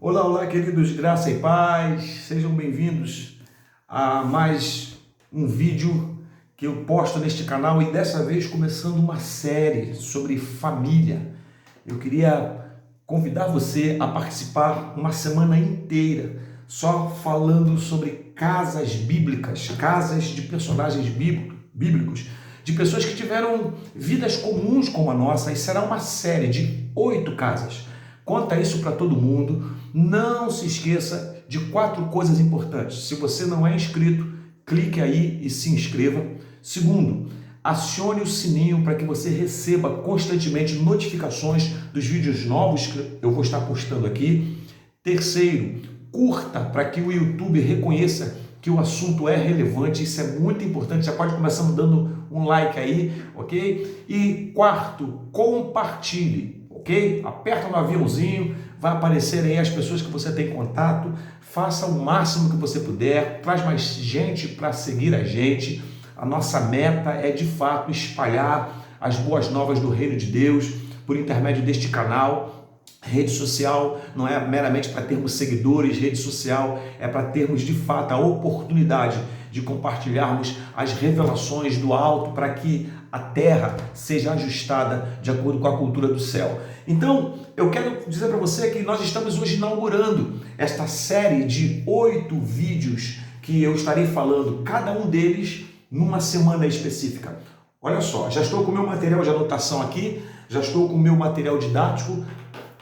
Olá, olá, queridos, graça e paz, sejam bem-vindos a mais um vídeo que eu posto neste canal e dessa vez começando uma série sobre família. Eu queria convidar você a participar uma semana inteira só falando sobre casas bíblicas, casas de personagens bíblicos, de pessoas que tiveram vidas comuns como a nossa, e será uma série de 8 casas. Conta isso para todo mundo. Não se esqueça de 4 coisas importantes. Se você não é inscrito, clique aí e se inscreva. Segundo, acione o sininho para que você receba constantemente notificações dos vídeos novos que eu vou estar postando aqui. Terceiro, curta para que o YouTube reconheça que o assunto é relevante. Isso é muito importante. Já pode começar dando um like aí, ok? E quarto, compartilhe. Ok? Aperta no aviãozinho, vai aparecer aí as pessoas que você tem contato, faça o máximo que você puder, traz mais gente para seguir a gente. A nossa meta é de fato espalhar as boas novas do reino de Deus por intermédio deste canal. Rede social não é meramente para termos seguidores, rede social é para termos de fato a oportunidade de compartilharmos as revelações do alto para que a terra seja ajustada de acordo com a cultura do céu. Então, eu quero dizer para você que nós estamos hoje inaugurando esta série de 8 vídeos que eu estarei falando, cada um deles numa semana específica. Olha só, já estou com o meu material de anotação aqui, já estou com o meu material didático,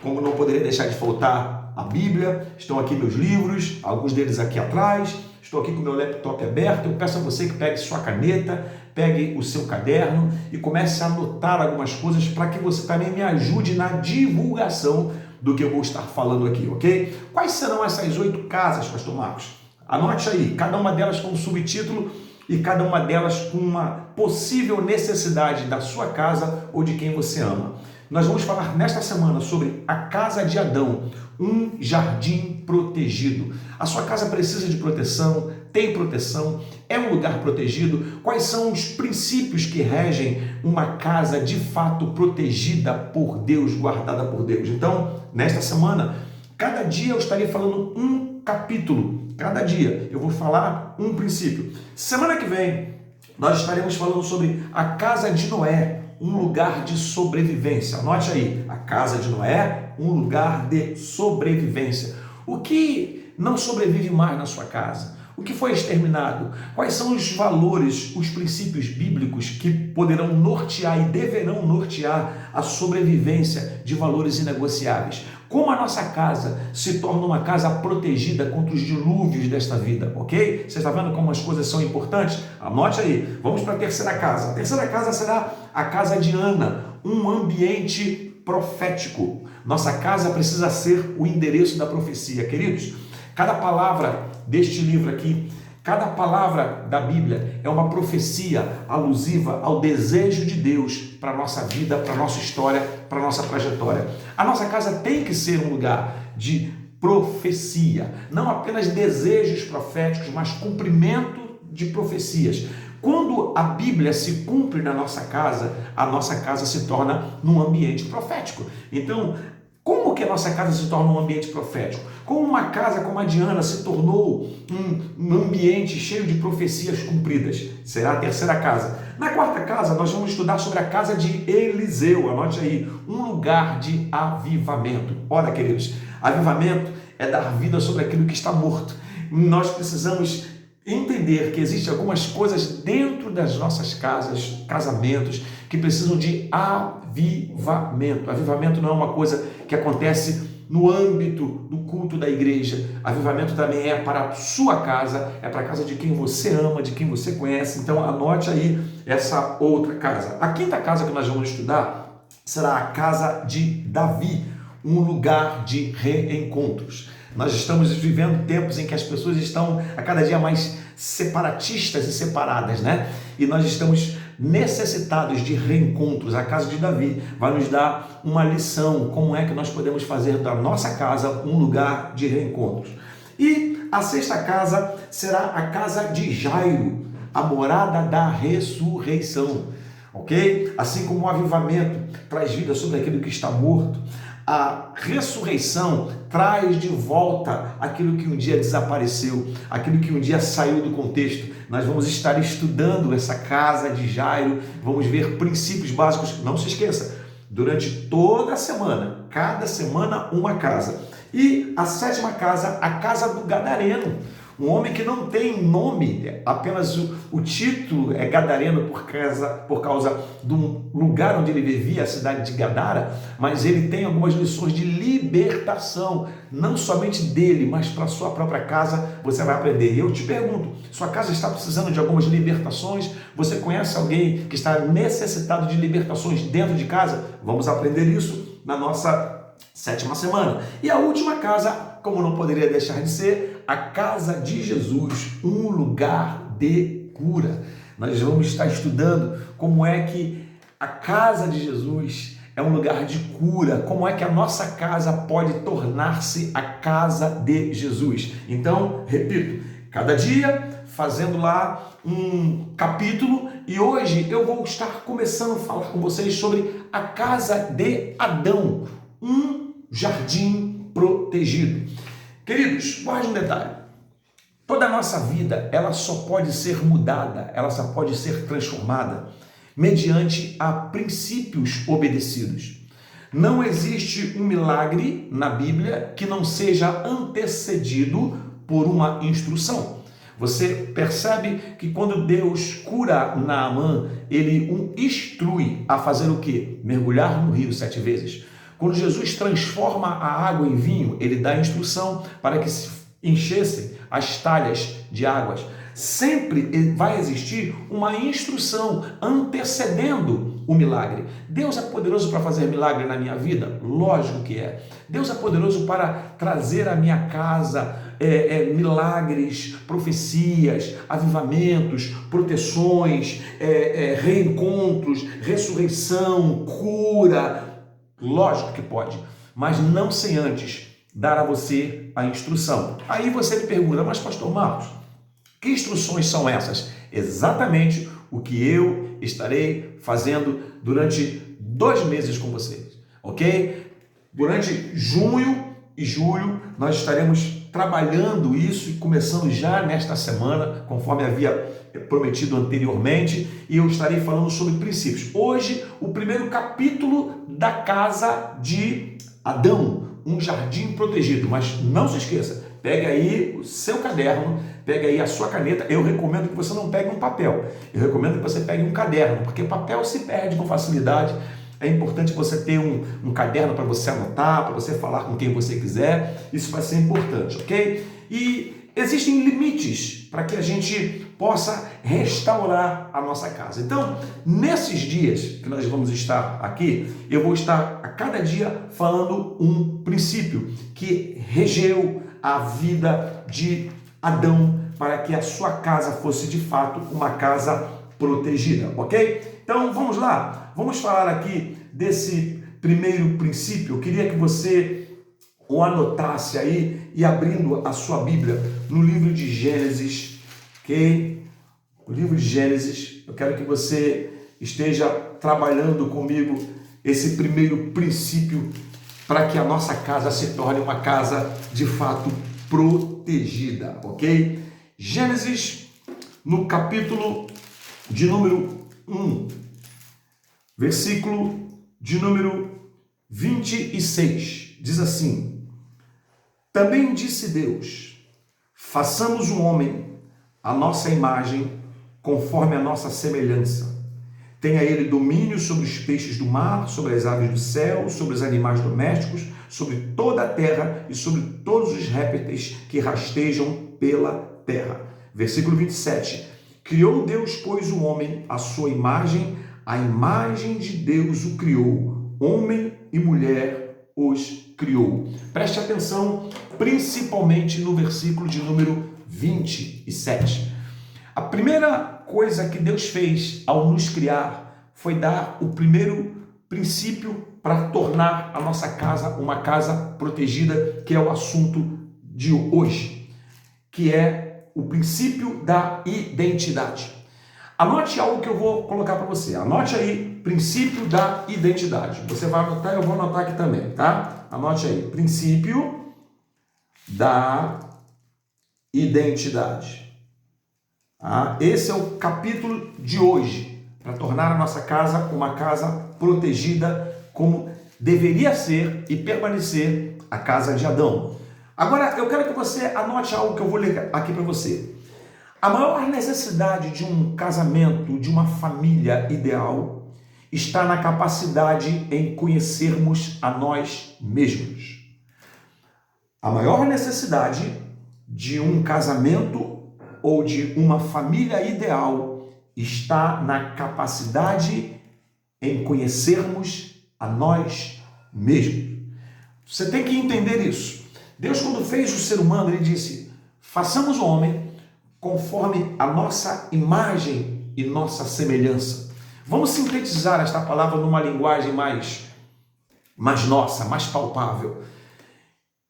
como não poderia deixar de faltar a Bíblia, estão aqui meus livros, alguns deles aqui atrás, estou aqui com o meu laptop aberto. Eu peço a você que pegue sua caneta, pegue o seu caderno e comece a anotar algumas coisas para que você também me ajude na divulgação do que eu vou estar falando aqui, ok? Quais serão essas 8 casas, Pastor Marcos? Anote aí, cada uma delas com um subtítulo e cada uma delas com uma possível necessidade da sua casa ou de quem você ama. Nós vamos falar nesta semana sobre a casa de Adão, um jardim protegido. A sua casa precisa de proteção, tem proteção, é um lugar protegido. Quais são os princípios que regem uma casa de fato protegida por Deus, guardada por Deus? Então, nesta semana, cada dia eu estarei falando um capítulo, cada dia eu vou falar um princípio. Semana que vem, nós estaremos falando sobre a casa de Noé, um lugar de sobrevivência. Anote aí, a casa de Noé, um lugar de sobrevivência. O que não sobrevive mais na sua casa? O que foi exterminado? Quais são os valores, os princípios bíblicos que poderão nortear e deverão nortear a sobrevivência de valores inegociáveis? Como a nossa casa se torna uma casa protegida contra os dilúvios desta vida, ok? Você está vendo como as coisas são importantes? Anote aí. Vamos para a terceira casa. A terceira casa será a casa de Ana, um ambiente profético. Nossa casa precisa ser o endereço da profecia, queridos. Cada palavra deste livro aqui, cada palavra da Bíblia é uma profecia alusiva ao desejo de Deus para a nossa vida, para a nossa história, para a nossa trajetória. A nossa casa tem que ser um lugar de profecia, não apenas desejos proféticos, mas cumprimento de profecias. Quando a Bíblia se cumpre na nossa casa, a nossa casa se torna num ambiente profético. Então, como que a nossa casa se torna um ambiente profético? Como uma casa como a de Ana se tornou um ambiente cheio de profecias cumpridas? Será a terceira casa. Na quarta casa, nós vamos estudar sobre a casa de Eliseu. Anote aí, um lugar de avivamento. Ora, queridos, avivamento é dar vida sobre aquilo que está morto. Nós precisamos entender que existem algumas coisas dentro das nossas casas, casamentos, que precisam de avivamento. Avivamento não é uma coisa que acontece no âmbito do culto da igreja. Avivamento também é para a sua casa, é para a casa de quem você ama, de quem você conhece. Então anote aí essa outra casa. A quinta casa que nós vamos estudar será a casa de Davi, um lugar de reencontros. Nós estamos vivendo tempos em que as pessoas estão a cada dia mais separatistas e separadas, né? E nós estamos necessitados de reencontros. A casa de Davi vai nos dar uma lição, como é que nós podemos fazer da nossa casa um lugar de reencontros. E a sexta casa será a casa de Jairo, a morada da ressurreição, ok? Assim como o avivamento traz vida sobre aquilo que está morto, A ressurreição traz de volta aquilo que um dia desapareceu, aquilo que um dia saiu do contexto. Nós vamos estar estudando essa casa de Jairo, vamos ver princípios básicos. Não se esqueça, durante toda a semana, cada semana uma casa. E a 7ª casa, a casa do Gadareno. Um homem que não tem nome, apenas o título é Gadareno por causa do lugar onde ele vivia, a cidade de Gadara, mas ele tem algumas lições de libertação, não somente dele, mas para a sua própria casa você vai aprender. E eu te pergunto, sua casa está precisando de algumas libertações? Você conhece alguém que está necessitado de libertações dentro de casa? Vamos aprender isso na nossa 7ª semana. E a última casa, como não poderia deixar de ser, a casa de Jesus, um lugar de cura. Nós vamos estar estudando como é que a casa de Jesus é um lugar de cura, como é que a nossa casa pode tornar-se a casa de Jesus. Então, repito, cada dia fazendo lá um capítulo, e hoje eu vou estar começando a falar com vocês sobre a casa de Adão, um jardim protegido. Queridos, guarde um detalhe. Toda a nossa vida, ela só pode ser mudada, ela só pode ser transformada mediante a princípios obedecidos. Não existe um milagre na Bíblia que não seja antecedido por uma instrução. Você percebe que quando Deus cura Naamã, ele o instrui a fazer o quê? Mergulhar no rio 7 vezes. Quando Jesus transforma a água em vinho, ele dá instrução para que se enchessem as talhas de águas. Sempre vai existir uma instrução antecedendo o milagre. Deus é poderoso para fazer milagre na minha vida? Lógico que é. Deus é poderoso para trazer à minha casa milagres, profecias, avivamentos, proteções, reencontros, ressurreição, cura. Lógico que pode, mas não sem antes dar a você a instrução. Aí você me pergunta, mas pastor Marcos, que instruções são essas? Exatamente o que eu estarei fazendo durante 2 meses com vocês, ok? Durante junho e julho nós estaremos trabalhando isso e começando já nesta semana, conforme havia prometido anteriormente, e eu estarei falando sobre princípios. Hoje, o primeiro capítulo da casa de Adão, um jardim protegido. Mas não se esqueça, pegue aí o seu caderno, pegue aí a sua caneta. Eu recomendo que você não pegue um papel, eu recomendo que você pegue um caderno, porque papel se perde com facilidade. É importante você ter um caderno para você anotar, para você falar com quem você quiser. Isso vai ser importante, ok? E existem limites para que a gente possa restaurar a nossa casa. Então, nesses dias que nós vamos estar aqui, eu vou estar a cada dia falando um princípio que regeu a vida de Adão para que a sua casa fosse de fato uma casa protegida, ok? Então, vamos lá. Vamos falar aqui desse primeiro princípio. Eu queria que você o anotasse aí e abrindo a sua Bíblia no livro de Gênesis, ok? O livro de Gênesis, eu quero que você esteja trabalhando comigo esse primeiro princípio para que a nossa casa se torne uma casa de fato protegida, ok? Gênesis, no capítulo de número 1, versículo de número 26, diz assim: Também disse Deus, façamos um homem à nossa imagem, conforme a nossa semelhança. Tenha ele domínio sobre os peixes do mar, sobre as aves do céu, sobre os animais domésticos, sobre toda a terra e sobre todos os répteis que rastejam pela terra. Versículo 27. Criou Deus, pois, o homem à sua imagem, a imagem de Deus o criou, homem e mulher os criou. Preste atenção, principalmente no versículo de número 27. A primeira coisa que Deus fez ao nos criar foi dar o primeiro princípio para tornar a nossa casa uma casa protegida, que é o assunto de hoje, que é o princípio da identidade. Anote algo que eu vou colocar para você. Anote aí princípio da identidade. Você vai anotar, eu vou anotar aqui também, tá? Anote aí, princípio da identidade. Tá? Esse é o capítulo de hoje, para tornar a nossa casa uma casa protegida como deveria ser e permanecer a casa de Adão. Agora, eu quero que você anote algo que eu vou ler aqui para você. A maior necessidade de um casamento, de uma família ideal, está na capacidade em conhecermos a nós mesmos. A maior necessidade de um casamento ou de uma família ideal está na capacidade em conhecermos a nós mesmos. Você tem que entender isso. Deus, quando fez o ser humano, ele disse: façamos o homem conforme a nossa imagem e nossa semelhança. Vamos sintetizar esta palavra numa linguagem mais nossa, mais palpável.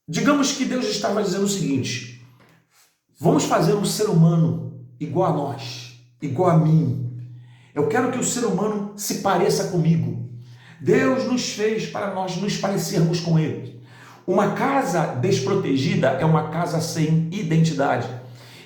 Digamos que Deus estava dizendo o seguinte: vamos fazer um ser humano igual a nós, igual a mim. Eu quero que o ser humano se pareça comigo. Deus nos fez para nós nos parecermos com Ele. Uma casa desprotegida é uma casa sem identidade.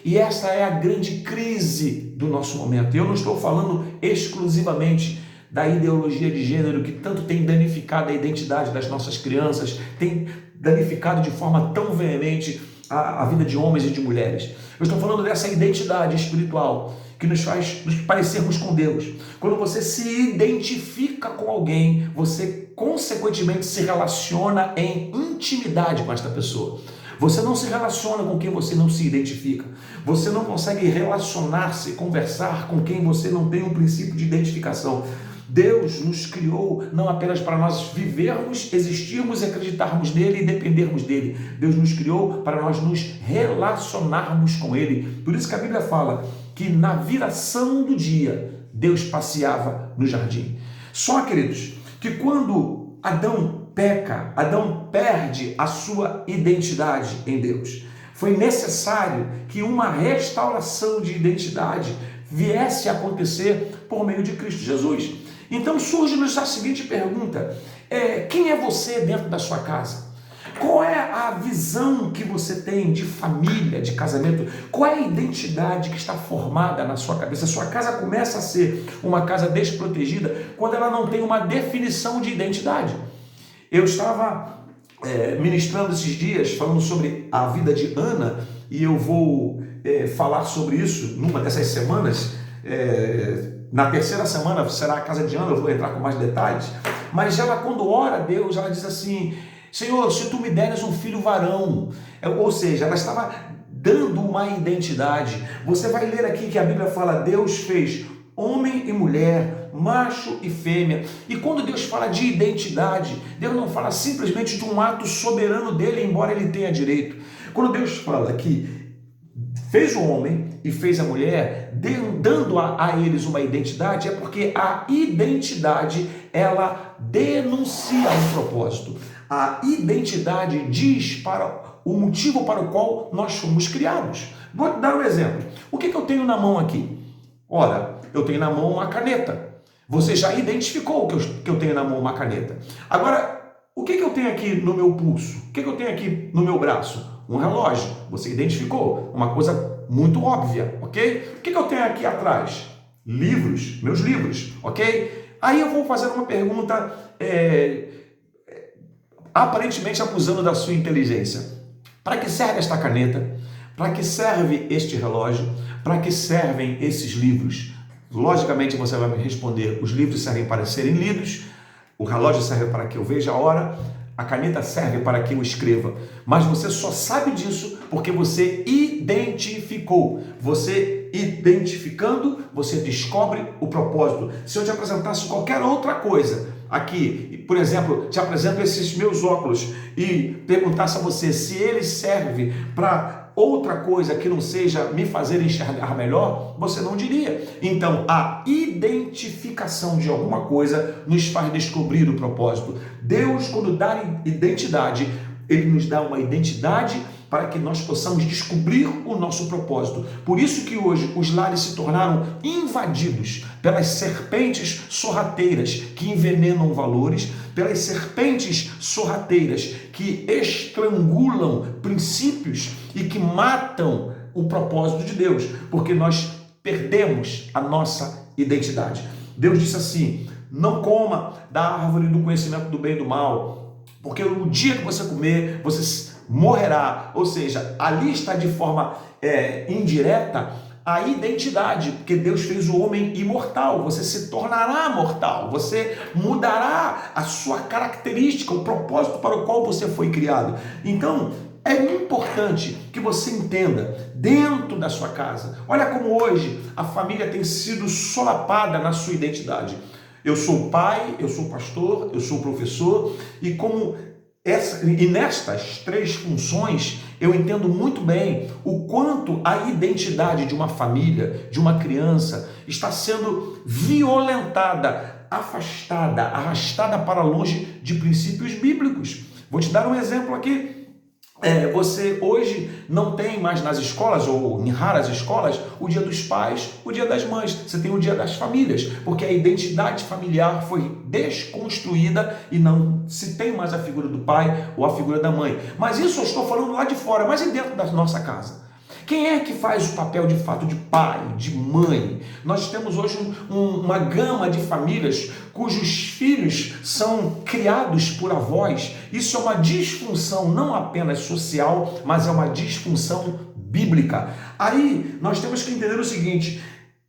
E essa é a grande crise do nosso momento. Eu não estou falando exclusivamente da ideologia de gênero que tanto tem danificado a identidade das nossas crianças, tem danificado de forma tão veemente a vida de homens e de mulheres. Eu estou falando dessa identidade espiritual que nos faz nos parecermos com Deus. Quando você se identifica com alguém, você consequentemente se relaciona em intimidade com esta pessoa. Você não se relaciona com quem você não se identifica. Você não consegue relacionar-se, conversar com quem você não tem um princípio de identificação. Deus nos criou não apenas para nós vivermos, existirmos e acreditarmos nele e dependermos dele. Deus nos criou para nós nos relacionarmos com ele. Por isso que a Bíblia fala que na viração do dia, Deus passeava no jardim. Só, queridos, que quando Adão peca, Adão perde a sua identidade em Deus. Foi necessário que uma restauração de identidade viesse a acontecer por meio de Cristo Jesus. Então surge-nos a seguinte pergunta: quem é você dentro da sua casa? Qual é a visão que você tem de família, de casamento? Qual é a identidade que está formada na sua cabeça? Sua casa começa a ser uma casa desprotegida quando ela não tem uma definição de identidade. Eu estava ministrando esses dias, falando sobre a vida de Ana, e eu vou falar sobre isso numa dessas semanas. Na terceira semana será a casa de Ana, eu vou entrar com mais detalhes. Mas ela, quando ora a Deus, ela diz assim: Senhor, se tu me deres um filho varão. Ou seja, ela estava dando uma identidade. Você vai ler aqui que a Bíblia fala: Deus fez homem e mulher, macho e fêmea. E quando Deus fala de identidade, Deus não fala simplesmente de um ato soberano dele, embora ele tenha direito. Quando Deus fala que fez o homem e fez a mulher, dando a eles uma identidade, é porque a identidade, ela denuncia um propósito. A identidade diz para o motivo para o qual nós fomos criados. Vou dar um exemplo. O que eu tenho na mão aqui? Ora, eu tenho na mão uma caneta. Você já identificou que eu tenho na mão uma caneta. Agora, o que eu tenho aqui no meu pulso? O que eu tenho aqui no meu braço? Um relógio. Você identificou? Uma coisa muito óbvia, ok? O que eu tenho aqui atrás? Livros, meus livros, ok? Aí eu vou fazer uma pergunta aparentemente acusando da sua inteligência. Para que serve esta caneta? Para que serve este relógio? Para que servem esses livros? Logicamente você vai me responder: os livros servem para serem lidos, o relógio serve para que eu veja a hora, a caneta serve para que eu escreva. Mas você só sabe disso porque você identificou. Você identificando, você descobre o propósito. Se eu te apresentasse qualquer outra coisa aqui, por exemplo, te apresento esses meus óculos e perguntasse a você se ele serve para outra coisa que não seja me fazer enxergar melhor, você não diria. Então, a identificação de alguma coisa nos faz descobrir o propósito. Deus, quando dá identidade, ele nos dá uma identidade para que nós possamos descobrir o nosso propósito. Por isso que hoje os lares se tornaram invadidos pelas serpentes sorrateiras que envenenam valores, pelas serpentes sorrateiras que estrangulam princípios e que matam o propósito de Deus, porque nós perdemos a nossa identidade. Deus disse assim: não coma da árvore do conhecimento do bem e do mal, porque no dia que você comer, você morrerá. Ou seja, ali está de forma indireta a identidade, porque Deus fez o homem imortal. Você se tornará mortal, você mudará a sua característica, o propósito para o qual você foi criado. Então, é importante que você entenda dentro da sua casa. Olha como hoje a família tem sido solapada na sua identidade. Eu sou pai, eu sou pastor, eu sou professor, e nestas três funções eu entendo muito bem o quanto a identidade de uma família, de uma criança, está sendo violentada, afastada, arrastada para longe de princípios bíblicos. Vou te dar um exemplo aqui. Você hoje não tem mais nas escolas, ou em raras escolas, o dia dos pais, o dia das mães. Você tem o dia das famílias, porque a identidade familiar foi desconstruída e não se tem mais a figura do pai ou a figura da mãe. Mas isso eu estou falando lá de fora, mas e dentro da nossa casa? Quem é que faz o papel de fato de pai, de mãe? Nós temos hoje uma gama de famílias cujos filhos são criados por avós. Isso é uma disfunção não apenas social, mas é uma disfunção bíblica. Aí nós temos que entender o seguinte: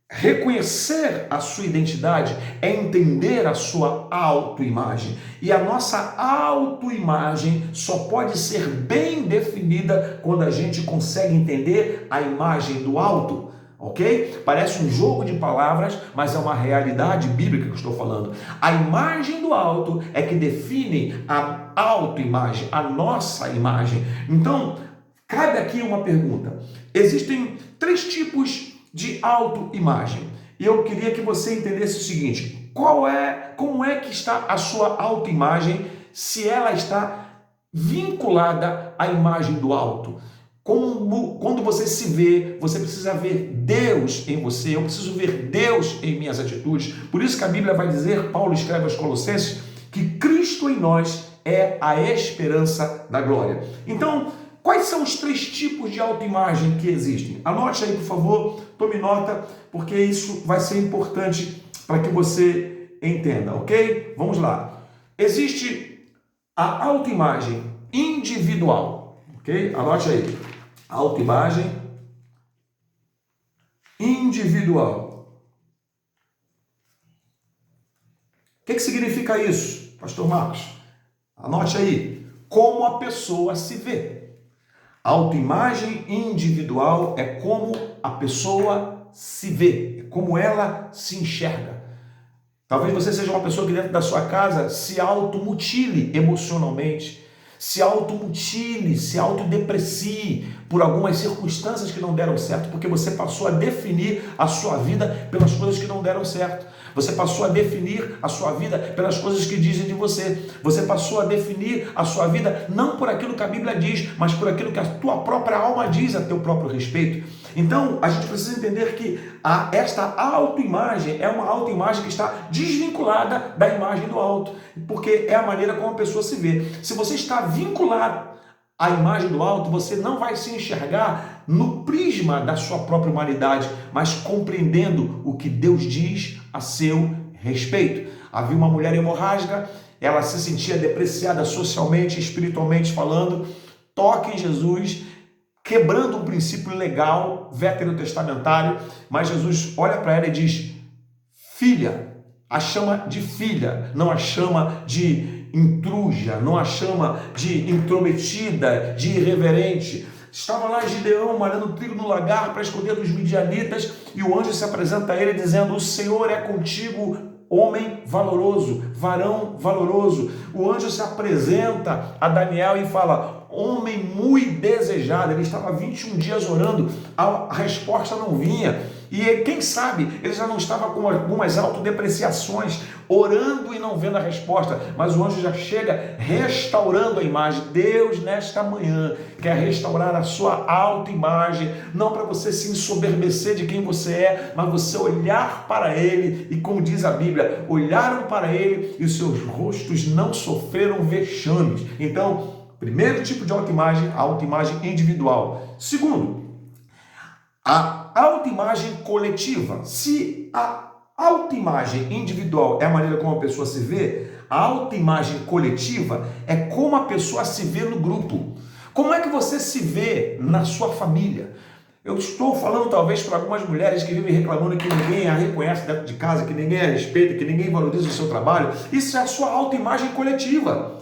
reconhecer a sua identidade é entender a sua autoimagem. E a nossa autoimagem só pode ser bem definida quando a gente consegue entender a imagem do alto. Ok? Parece um jogo de palavras, mas é uma realidade bíblica que eu estou falando. A imagem do alto é que define a autoimagem, a nossa imagem. Então, cabe aqui uma pergunta. Existem três tipos de autoimagem. E eu queria que você entendesse o seguinte: como é que está a sua autoimagem, se ela está vinculada à imagem do alto? Quando você se vê, você precisa ver Deus em você. Eu preciso ver Deus em minhas atitudes. Por isso que a Bíblia vai dizer, Paulo escreve aos Colossenses, que Cristo em nós é a esperança da glória. Então, quais são os três tipos de autoimagem que existem? Anote aí, por favor, tome nota, porque isso vai ser importante para que você entenda, ok? Vamos lá. Existe a autoimagem individual, ok? Anote aí. Autoimagem individual. O que significa isso, Pastor Marcos? Anote aí. Como a pessoa se vê. A autoimagem individual é como a pessoa se vê, é como ela se enxerga. Talvez você seja uma pessoa que dentro da sua casa se automutile emocionalmente, se automutile, se autodeprecie por algumas circunstâncias que não deram certo, porque você passou a definir a sua vida pelas coisas que não deram certo. Você passou a definir a sua vida pelas coisas que dizem de você. Você passou a definir a sua vida não por aquilo que a Bíblia diz, mas por aquilo que a tua própria alma diz a teu próprio respeito. Então, a gente precisa entender que esta autoimagem é uma autoimagem que está desvinculada da imagem do alto, porque é a maneira como a pessoa se vê. Se você está vinculado à imagem do alto, você não vai se enxergar no prisma da sua própria humanidade, mas compreendendo o que Deus diz a seu respeito. Havia uma mulher hemorrágica, ela se sentia depreciada socialmente, espiritualmente falando, toca em Jesus, quebrando um princípio legal, veterotestamentário, mas Jesus olha para ela e diz: filha, a chama de filha, não a chama de intruja, não a chama de intrometida, de irreverente. Estava lá Gideão malhando trigo no lagar para esconder dos midianitas, e o anjo se apresenta a ele dizendo: o Senhor é contigo, homem valoroso, varão valoroso. O anjo se apresenta a Daniel e fala: homem muito desejado. Ele estava 21 dias orando, a resposta não vinha. E quem sabe ele já não estava com algumas autodepreciações, orando e não vendo a resposta, mas o anjo já chega restaurando a imagem. Deus, nesta manhã, quer restaurar a sua autoimagem, não para você se ensoberbecer de quem você é, mas você olhar para Ele, e como diz a Bíblia, olharam para Ele e os seus rostos não sofreram vexames. Então, primeiro tipo de autoimagem, a autoimagem individual. Segundo, a autoimagem coletiva. Se a autoimagem individual é a maneira como a pessoa se vê, a autoimagem coletiva é como a pessoa se vê no grupo. Como é que você se vê na sua família? Eu estou falando talvez para algumas mulheres que vivem reclamando que ninguém a reconhece dentro de casa, que ninguém a respeita, que ninguém valoriza o seu trabalho. Isso é a sua autoimagem coletiva.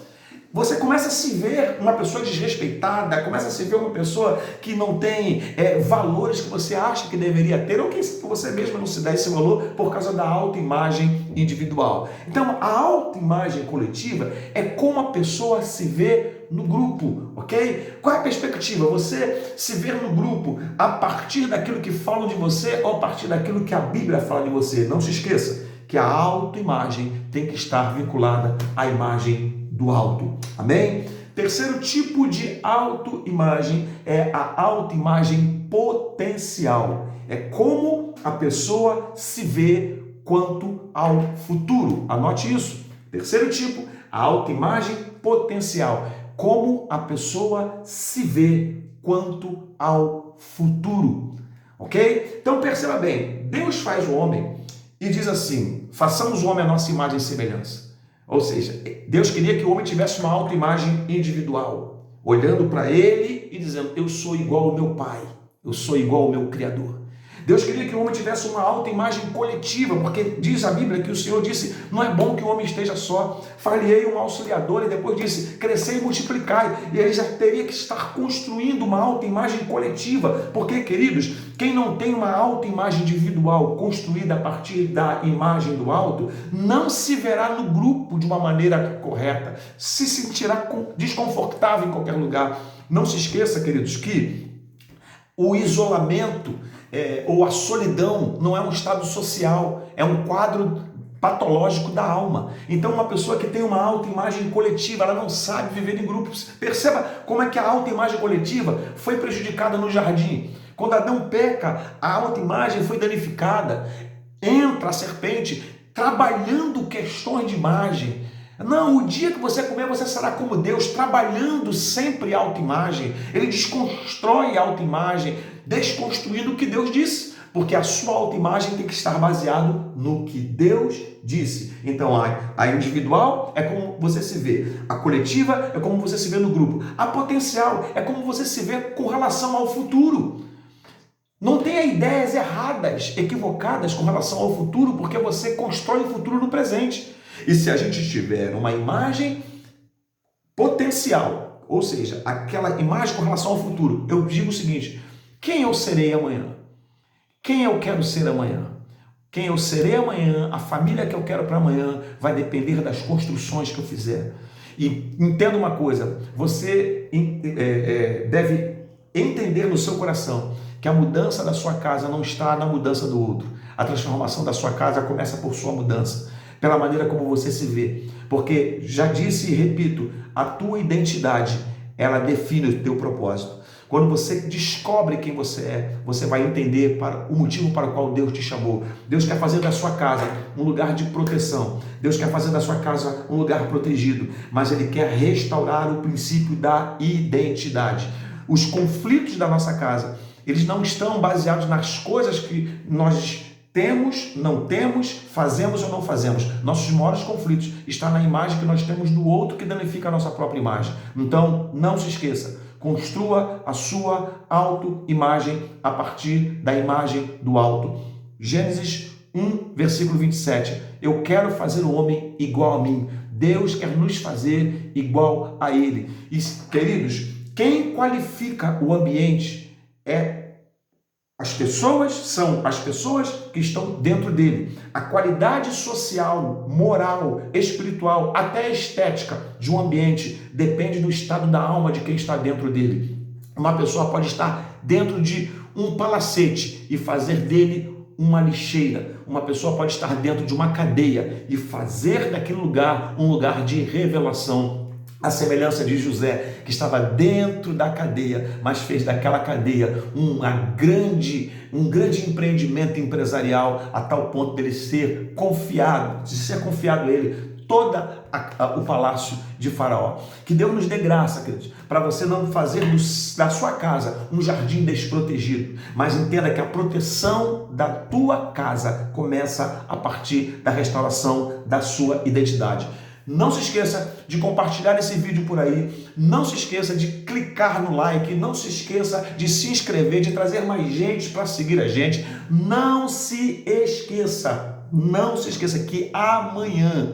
Você começa a se ver uma pessoa desrespeitada, começa a se ver uma pessoa que não tem valores que você acha que deveria ter, ou que você mesmo não se dá esse valor por causa da autoimagem individual. Então, a autoimagem coletiva é como a pessoa se vê no grupo, ok? Qual é a perspectiva? Você se ver no grupo a partir daquilo que falam de você ou a partir daquilo que a Bíblia fala de você. Não se esqueça que a autoimagem tem que estar vinculada à imagem do alto. Amém? Terceiro tipo de autoimagem é a autoimagem potencial. É como a pessoa se vê quanto ao futuro. Anote isso. Terceiro tipo, a autoimagem potencial. Como a pessoa se vê quanto ao futuro. Ok? Então perceba bem, Deus faz o homem e diz assim, façamos o homem a nossa imagem e semelhança. Ou seja, Deus queria que o homem tivesse uma autoimagem individual, olhando para ele e dizendo, eu sou igual ao meu pai, eu sou igual ao meu Criador. Deus queria que o homem tivesse uma autoimagem coletiva, porque diz a Bíblia que o Senhor disse, não é bom que o homem esteja só, far-lhe-ei um auxiliador, e depois disse, crescei e multiplicai, e aí já teria que estar construindo uma autoimagem coletiva, porque, queridos, quem não tem uma autoimagem individual construída a partir da imagem do alto, não se verá no grupo de uma maneira correta, se sentirá desconfortável em qualquer lugar. Não se esqueça, queridos, que o isolamento ou a solidão não é um estado social, é um quadro patológico da alma. Então uma pessoa que tem uma autoimagem coletiva, ela não sabe viver em grupos. Perceba como é que a autoimagem coletiva foi prejudicada no jardim. Quando Adão peca, a autoimagem foi danificada. Entra a serpente trabalhando questões de imagem. Não, o dia que você comer, você será como Deus, trabalhando sempre a autoimagem. Ele desconstrói a autoimagem, desconstruindo o que Deus disse, porque a sua autoimagem tem que estar baseado no que Deus disse. Então, a individual é como você se vê, a coletiva é como você se vê no grupo, a potencial é como você se vê com relação ao futuro. Não tenha ideias erradas, equivocadas com relação ao futuro, porque você constrói o futuro no presente. E se a gente tiver uma imagem potencial, ou seja, aquela imagem com relação ao futuro, eu digo o seguinte, quem eu serei amanhã? Quem eu quero ser amanhã? Quem eu serei amanhã, a família que eu quero para amanhã, vai depender das construções que eu fizer. E entenda uma coisa, você deve entender no seu coração que a mudança da sua casa não está na mudança do outro. A transformação da sua casa começa por sua mudança, pela maneira como você se vê. Porque, já disse e repito, a tua identidade, ela define o teu propósito. Quando você descobre quem você é, você vai entender o motivo para o qual Deus te chamou. Deus quer fazer da sua casa um lugar de proteção. Deus quer fazer da sua casa um lugar protegido. Mas Ele quer restaurar o princípio da identidade. Os conflitos da nossa casa, eles não estão baseados nas coisas que nós temos, não temos, fazemos ou não fazemos. Nossos maiores conflitos estão na imagem que nós temos do outro que danifica a nossa própria imagem. Então, não se esqueça, construa a sua autoimagem a partir da imagem do alto. Gênesis 1, versículo 27. Eu quero fazer o homem igual a mim. Deus quer nos fazer igual a Ele. E, queridos, quem qualifica o ambiente são as pessoas que estão dentro dele. A qualidade social, moral, espiritual, até estética de um ambiente depende do estado da alma de quem está dentro dele. Uma pessoa pode estar dentro de um palacete e fazer dele uma lixeira. Uma pessoa pode estar dentro de uma cadeia e fazer daquele lugar um lugar de revelação. A semelhança de José, que estava dentro da cadeia, mas fez daquela cadeia um grande empreendimento empresarial, a tal ponto dele ser confiado, de ser confiado a ele todo o palácio de Faraó. Que Deus nos dê graça, queridos, para você não fazer da sua casa um jardim desprotegido, mas entenda que a proteção da tua casa começa a partir da restauração da sua identidade. Não se esqueça de compartilhar esse vídeo por aí, não se esqueça de clicar no like, não se esqueça de se inscrever, de trazer mais gente para seguir a gente. Não se esqueça que amanhã,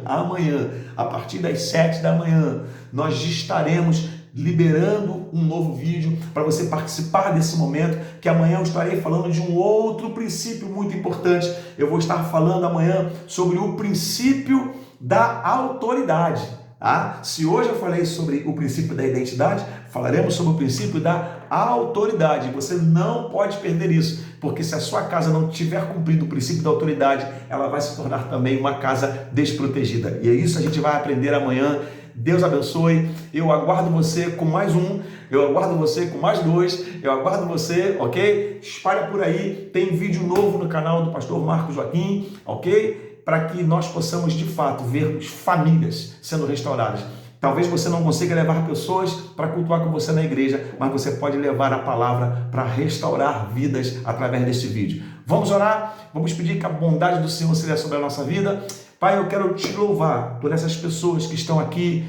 a partir das 7 da manhã, nós estaremos liberando um novo vídeo para você participar desse momento, que amanhã eu estarei falando de um outro princípio muito importante. Eu vou estar falando amanhã sobre o princípio da autoridade. Tá? Se hoje eu falei sobre o princípio da identidade, falaremos sobre o princípio da autoridade. Você não pode perder isso, porque se a sua casa não tiver cumprido o princípio da autoridade, ela vai se tornar também uma casa desprotegida. E é isso que a gente vai aprender amanhã. Deus abençoe. Eu aguardo você com mais um, eu aguardo você com mais dois, eu aguardo você, ok? Espalha por aí, tem vídeo novo no canal do pastor Marcos Joaquim, ok? Para que nós possamos, de fato, vermos famílias sendo restauradas. Talvez você não consiga levar pessoas para cultuar com você na igreja, mas você pode levar a palavra para restaurar vidas através deste vídeo. Vamos orar? Vamos pedir que a bondade do Senhor seja sobre a nossa vida. Pai, eu quero te louvar por essas pessoas que estão aqui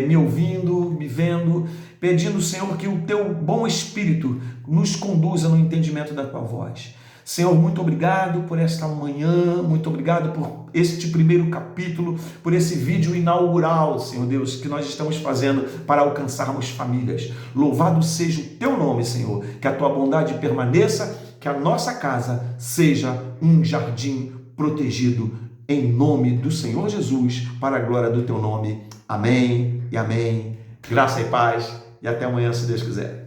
me ouvindo, me vendo, pedindo, Senhor, que o teu bom Espírito nos conduza no entendimento da tua voz. Senhor, muito obrigado por esta manhã, muito obrigado por este primeiro capítulo, por esse vídeo inaugural, Senhor Deus, que nós estamos fazendo para alcançarmos famílias. Louvado seja o teu nome, Senhor, que a tua bondade permaneça, que a nossa casa seja um jardim protegido, em nome do Senhor Jesus, para a glória do teu nome. Amém e amém. Graça e paz, e até amanhã, se Deus quiser.